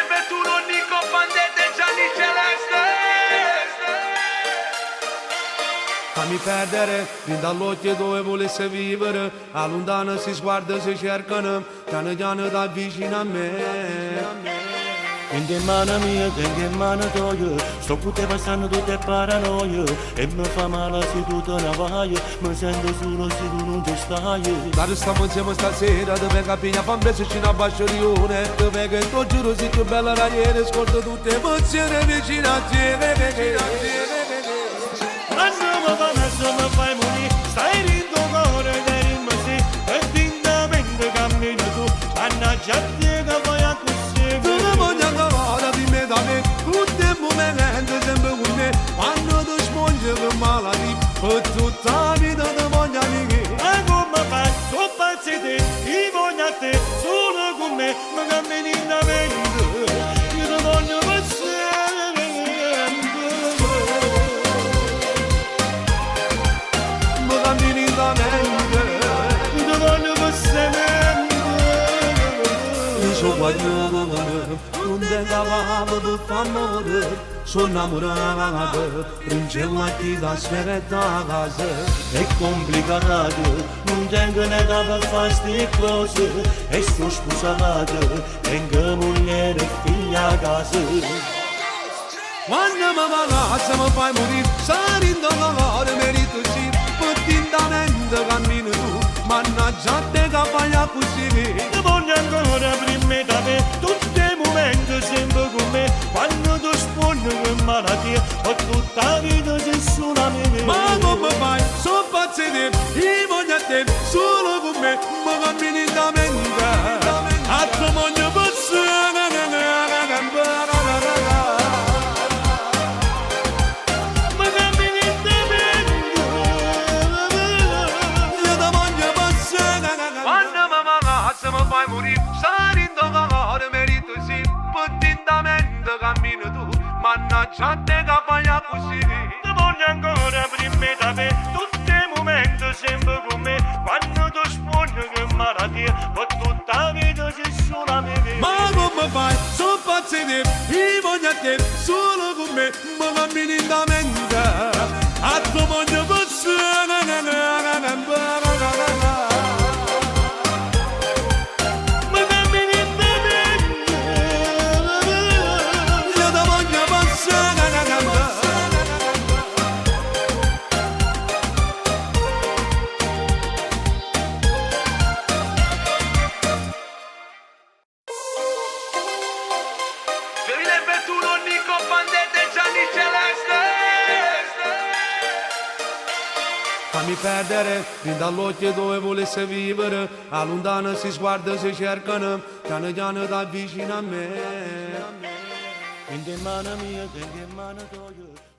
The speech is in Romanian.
per tu l'unico bandette Gianni Celeste. Fammi perdere, fin dall'occhio dove volesse vivere, a lontano si sguarda, si cercano, piano piano da vicino a me. In mano mia, in mano tua, sto tutte passando tutte paranoie e mi fa male se tu te ne vai, mi sento solo se tu non ti stai. Dar stiamo insieme stasera, dove capiglia fa un pezzo a Basciolione, dove che tu giuro sei più bella raniere, ascolto tutte emozioni vicino a te. Quando mi fa messo mi fai morire, stai rindo cuore che rimmi sì, e dintamente cammini tu, mannaggia a te che vai a così. Tu non voglio cavare di me da me, tutti i momenti sempre con me, quando tu smongi per malati, per tutta la vita ti voglio amici. Ma come fai, sono pazzi te, io voglio a te, solo con me, mi cammini in mente, io ti voglio per sempre. Mi cammini in mente, Io ti voglio per sempre. io sono guaglione, non ti cavavo per fare sono innamorato, ringelati da sferetta a casa. È complicato, non tengo né da per fare sti cose, e sto sposato, tengo moglie e figlia a casa. Quando mi palazza mi fai morire, salindo la cuore merito sì, potentamente cammino tu, mannaggia a te che fai a così. Ti voglio ancora prima da me, tutti i momenti sempre con me, quando tu sfondi con malattia, ho tutta la vita sei solo a me. Ma come fai? Sono pazzi di te, io voglio a te, solo con me, mi cammini in mente, a tuo moglio posso, mi fai morire, salindo la cuore merito sì, potentamente cammino tu, mannaggia a te che fai a così. Ti voglio ancora prima da me, tutti i momenti sempre con me, quando tu sfondi con malattia, ho tutta la vita sei solo a me. Ma come fai? Sono pazzi di te, io voglio a te, solo con me, mi cammini in mente, a tuo moglio posso, Per tu l'unico bandette Gianni Celeste. fammi perdere, fin dall'occhio dove volesse vivere, a lontano si sguarda, si cercano, piano piano da vicino a me. In mano mia, in mano tua.